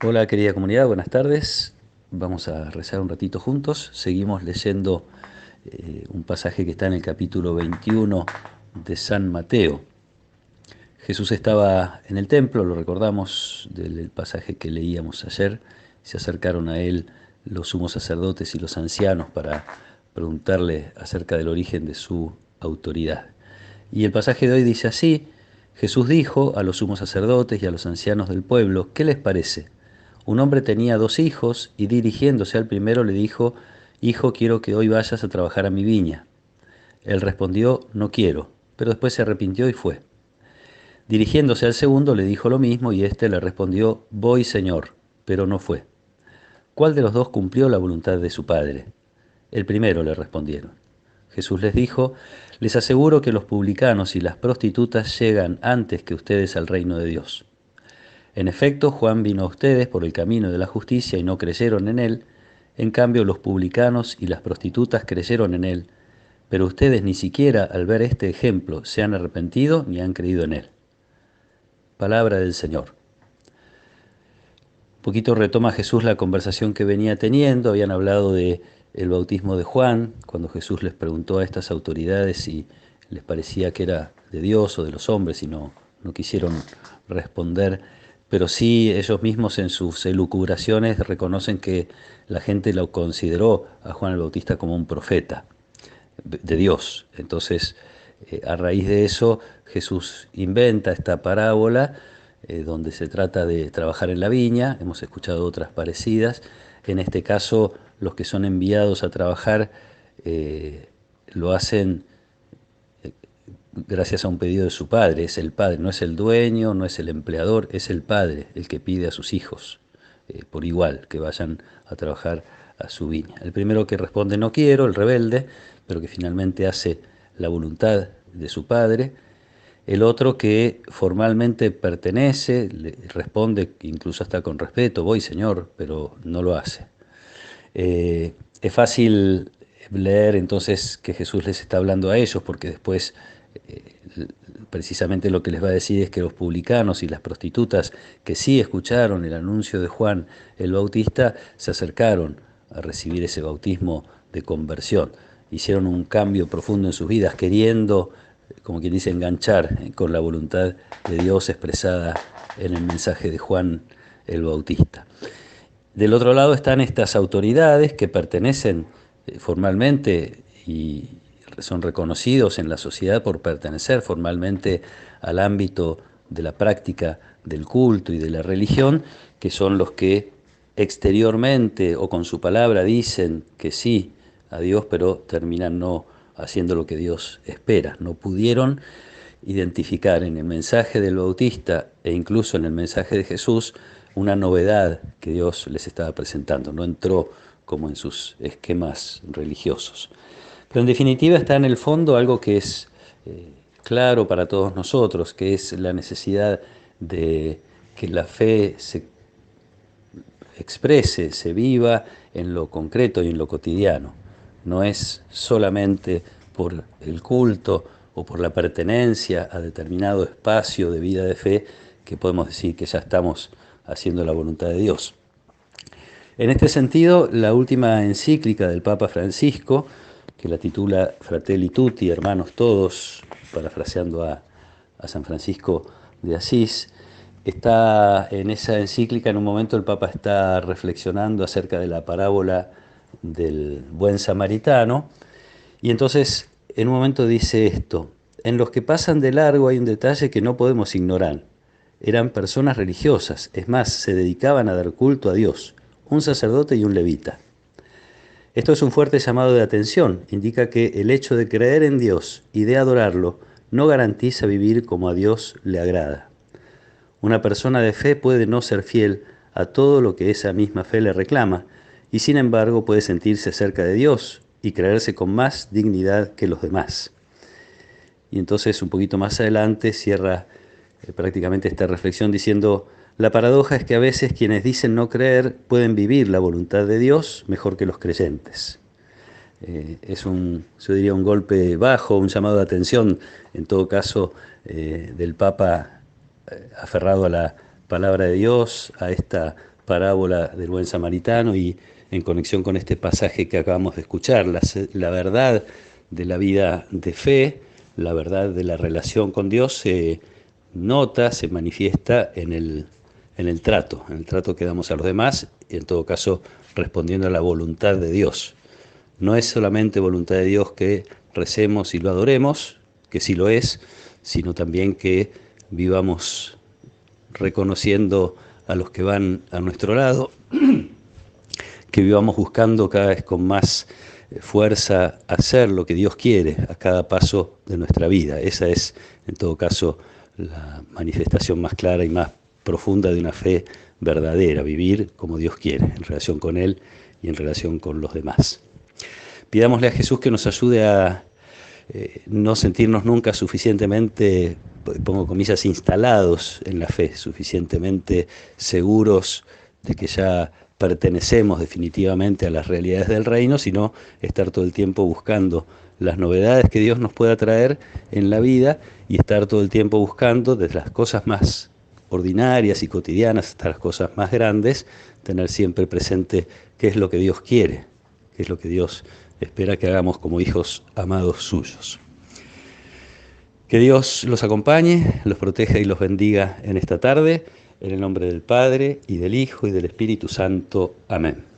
Hola querida comunidad, buenas tardes. Vamos a rezar un ratito juntos. Seguimos leyendo un pasaje que está en el capítulo 21 de San Mateo. Jesús estaba en el templo, lo recordamos del pasaje que leíamos ayer. Se acercaron a él los sumos sacerdotes y los ancianos para preguntarle acerca del origen de su autoridad. Y el pasaje de hoy dice así: Jesús dijo a los sumos sacerdotes y a los ancianos del pueblo: ¿qué les parece? Un hombre tenía 2 hijos y dirigiéndose al primero le dijo: Hijo, quiero que hoy vayas a trabajar a mi viña. Él respondió: No quiero, pero después se arrepintió y fue. Dirigiéndose al segundo le dijo lo mismo y éste le respondió: Voy, Señor, pero no fue. ¿Cuál de los dos cumplió la voluntad de su padre? El primero, le respondieron. Jesús les dijo: Les aseguro que los publicanos y las prostitutas llegan antes que ustedes al reino de Dios. En efecto, Juan vino a ustedes por el camino de la justicia y no creyeron en él. En cambio, los publicanos y las prostitutas creyeron en él. Pero ustedes ni siquiera al ver este ejemplo se han arrepentido ni han creído en él. Palabra del Señor. Un poquito retoma Jesús la conversación que venía teniendo. Habían hablado de el bautismo de Juan, cuando Jesús les preguntó a estas autoridades si les parecía que era de Dios o de los hombres y no quisieron responder. Pero sí, ellos mismos en sus elucubraciones reconocen que la gente lo consideró a Juan el Bautista como un profeta de Dios. Entonces, a raíz de eso, Jesús inventa esta parábola donde se trata de trabajar en la viña. Hemos escuchado otras parecidas. En este caso, los que son enviados a trabajar lo hacen gracias a un pedido de su padre. Es el padre, no es el dueño, no es el empleador, es el padre el que pide a sus hijos por igual que vayan a trabajar a su viña. El primero que responde no quiero, el rebelde, pero que finalmente hace la voluntad de su padre. El otro que formalmente pertenece, le responde incluso hasta con respeto: voy, Señor, pero no lo hace. Es fácil leer entonces que Jesús les está hablando a ellos, porque después precisamente lo que les va a decir es que los publicanos y las prostitutas que sí escucharon el anuncio de Juan el Bautista se acercaron a recibir ese bautismo de conversión. Hicieron un cambio profundo en sus vidas, queriendo, como quien dice, enganchar con la voluntad de Dios expresada en el mensaje de Juan el Bautista. Del otro lado están estas autoridades que pertenecen formalmente y son reconocidos en la sociedad por pertenecer formalmente al ámbito de la práctica del culto y de la religión, que son los que exteriormente o con su palabra dicen que sí a Dios, pero terminan no haciendo lo que Dios espera. No pudieron identificar en el mensaje del Bautista e incluso en el mensaje de Jesús una novedad que Dios les estaba presentando. No entró como en sus esquemas religiosos. Pero en definitiva está en el fondo algo que es claro para todos nosotros, que es la necesidad de que la fe se exprese, se viva en lo concreto y en lo cotidiano. No es solamente por el culto o por la pertenencia a determinado espacio de vida de fe que podemos decir que ya estamos haciendo la voluntad de Dios. En este sentido, la última encíclica del Papa Francisco, que la titula Fratelli Tutti, hermanos todos, parafraseando a San Francisco de Asís, está en esa encíclica. En un momento el Papa está reflexionando acerca de la parábola del buen samaritano, y entonces en un momento dice esto: en los que pasan de largo hay un detalle que no podemos ignorar. Eran personas religiosas, es más, se dedicaban a dar culto a Dios, un sacerdote y un levita. Esto es un fuerte llamado de atención, indica que el hecho de creer en Dios y de adorarlo no garantiza vivir como a Dios le agrada. Una persona de fe puede no ser fiel a todo lo que esa misma fe le reclama, y sin embargo puede sentirse cerca de Dios y creerse con más dignidad que los demás. Y entonces un poquito más adelante cierra prácticamente esta reflexión diciendo: la paradoja es que a veces quienes dicen no creer pueden vivir la voluntad de Dios mejor que los creyentes. Es yo diría, un golpe bajo, un llamado de atención, en todo caso, del Papa aferrado a la palabra de Dios, a esta parábola del buen samaritano y en conexión con este pasaje que acabamos de escuchar, la verdad de la vida de fe, la verdad de la relación con Dios se nota, se manifiesta en el trato que damos a los demás, y en todo caso respondiendo a la voluntad de Dios. No es solamente voluntad de Dios que recemos y lo adoremos, que sí lo es, sino también que vivamos reconociendo a los que van a nuestro lado, que vivamos buscando cada vez con más fuerza hacer lo que Dios quiere a cada paso de nuestra vida. Esa es, en todo caso, la manifestación más clara y más profunda de una fe verdadera, vivir como Dios quiere, en relación con Él y en relación con los demás. Pidámosle a Jesús que nos ayude a no sentirnos nunca suficientemente, pongo comillas, instalados en la fe, suficientemente seguros de que ya pertenecemos definitivamente a las realidades del reino, sino estar todo el tiempo buscando las novedades que Dios nos pueda traer en la vida y estar todo el tiempo buscando desde las cosas más ordinarias y cotidianas hasta las cosas más grandes, tener siempre presente qué es lo que Dios quiere, qué es lo que Dios espera que hagamos como hijos amados suyos. Que Dios los acompañe, los proteja y los bendiga en esta tarde, en el nombre del Padre, y del Hijo, y del Espíritu Santo. Amén.